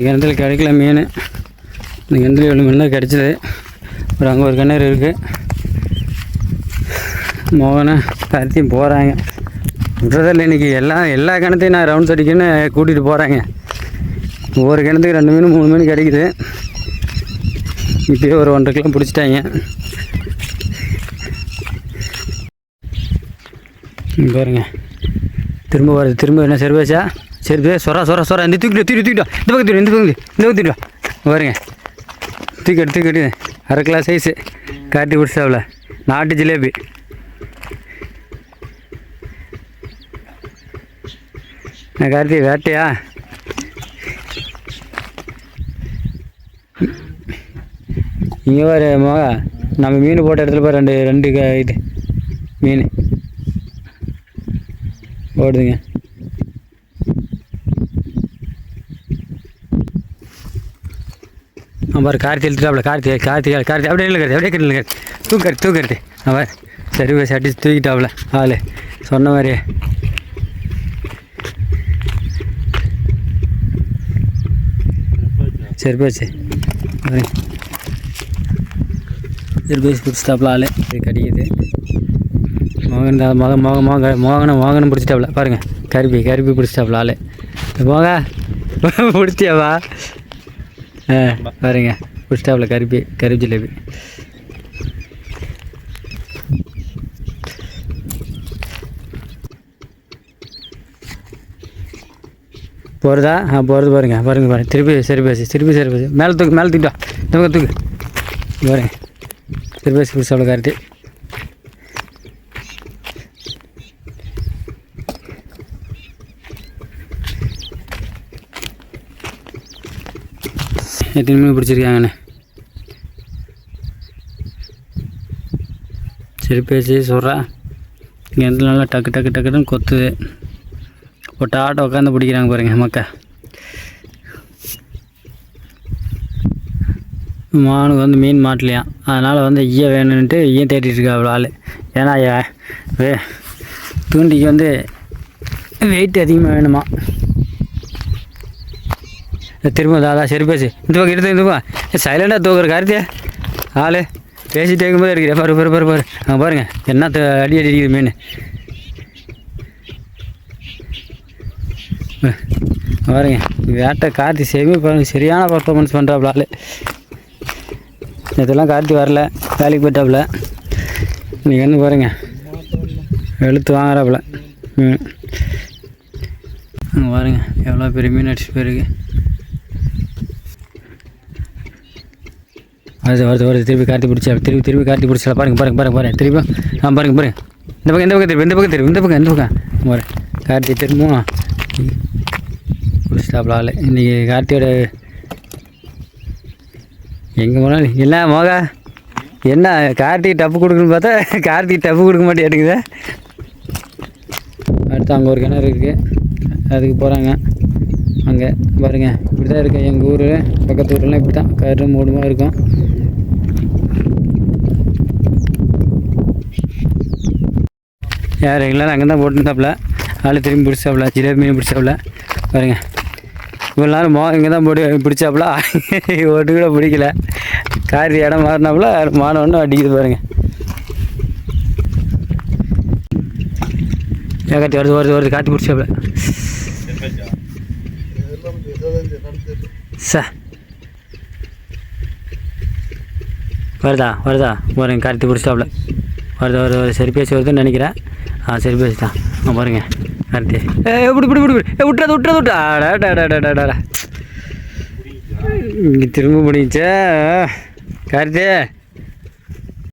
கிணத்துல கிடைக்கல மீன். இந்த கிணத்துல 7 மீன் தான் கிடச்சிது. அப்புறம் அங்கே ஒரு கிணறு இருக்குது. மோகனை கார்த்தியும் போகிறாங்க. விட்றதில்லை இன்றைக்கி. எல்லா கிணத்தையும் நான் ரவுண்ட்ஸ் அடிக்கணுன்னு கூட்டிகிட்டு போகிறாங்க. ஒவ்வொரு கிணத்துக்கு 2 மீன் 3 மீன் கிடைக்குது. இப்போயே ஒரு 1.5 கிலோ பிடிச்சிட்டாங்க. பாருங்க திரும்ப வருது. திரும்ப என்ன செருவாச்சா? சரி சொரா இந்த தூக்கிட்டா இந்த பக்கம் தூக்கிட்டு பாருங்க. தூக்கிட்டு 1/2 கிலோ சைஸு காட்டி பிடிச்சாவில் நாட்டு ஜிலேபி. கார்த்தி வேட்டையா? இங்கே வர மோக நம்ம மீன் போட்ட இடத்துல பாரு 2 இது மீன் ஓடுதுங்க. பாரு கார்த்தி எழுத்துட்டாப்ல. கார்த்தி அப்படியே இல்லை அப்படியே தூக்கறது அவன் சரி வச்சு அடிச்சு தூக்கிட்டாப்ல ஆள் சொன்ன மாதிரியே. சரி பேச்சு பிடிச்சிட்டாப்ல ஆள். இது கடிக்குது. மோகனம் பிடிச்சிட்டாப்ல. பாருங்கள் கருப்பி பிடிச்சிட்டாப்ல ஆள். பிடிச்சியாவா? பாருங்க பிடிச்சிட்டாப்ல கருப்பி ஜிலேபி. போகிறதா? போகிறது பாருங்க திருப்பி சரி பேசி மேலே தூக்கிட்டா இந்த பக்கம் தூக்கு பாருங்க. சரி பேசி பிடிச்சாப்ல கார்த்தி. எத்தனை மீன் பிடிச்சிருக்காங்கண்ணே. சரி பேசி சொல்கிறா. இங்கே இடத்துல நல்லா டக்குன்னு கொத்துது. ஆட்டோ உட்காந்து பிடிக்கிறாங்க பாருங்க மக்கா. மானுக்கு வந்து மீன் மாட்டலையாம். அதனால் வந்து ஈய வேணுன்ட்டு ஈயம் தேடிட்டு இருக்கா அவ்வளோ ஆள். ஏன்னா தூண்டிக்கு வந்து வெயிட் அதிகமாக வேணுமா. திரும்ப அதான் சரி பேசி இந்த பக்கம் எடுத்துப்பா. சைலண்டாக தூக்குற கார்த்தியா ஆள் பேசிட்டு இருக்கும்போது அடிக்கிறேன். பாரு பாருங்க என்ன அடி அடிக்குது மீன். பாருங்க வேட்டை கார்த்தி பாருங்க சரியான பர்ஃபார்மன்ஸ் பண்ணுறாப்புல ஆள். இதெல்லாம் கார்த்தி வரல, வேலைக்கு போயிட்டாப்புல. இன்றைக்கி வந்து பாருங்க வெளுத்து வாங்குறாப்புல. பாருங்க எவ்வளோ பெரிய மீன் அடிச்சு போயிருக்கு. வருது திருப்பி கார்த்தி பிடிச்சா. திருப்பி கார்த்தி பிடிச்சா. பாருங்க திருப்பி பாருங்க இந்த பக்கம் பாரு கார்த்தி திரும்பவும் பிடிச்சிட்டாப்புல ஆள். இன்றைக்கி கார்த்தியோட எங்கே போனாலும் என்ன மோகா என்ன கார்த்திக்கு டப்பு கொடுக்குன்னு பார்த்தா கார்த்திக்கு டப்பு கொடுக்க மாட்டேங்குது. அடுத்து அங்கே ஒரு கிணறு இருக்குது, அதுக்கு போகிறாங்க. அங்கே பாருங்கள் இப்படி தான் இருக்குது. எங்கள் ஊர் பக்கத்து ஊரெலாம் இப்படி தான் கரு மூடுமாக இருக்கும். யார் எங்களால் அங்கே தான் போட்டுருந்தாப்புல ஆள். திரும்பி பிடிச்சாப்புல ஜிலேபி மீன் பிடிச்சாப்புல. பாருங்கள் இவ்வளோ நேரம் இங்கே தான் பிடிச்சாப்புல. ஒட்டு கூட பிடிக்கல. காரி இடம் மாறினாப்புல மானவொன்னு அடிக்குது பாருங்கள். கார்த்தி வருது கார்த்தி பிடிச்சாப்புல. வருதா பாருங்க கார்த்தி பிடிச்சாப்புல. வருது சரி பேசி வருதுன்னு நினைக்கிறேன். சரி பேசி தான் பாருங்க கார்த்தி. விட்டுறா. இங்கே திரும்ப முடிஞ்சா கார்த்தி.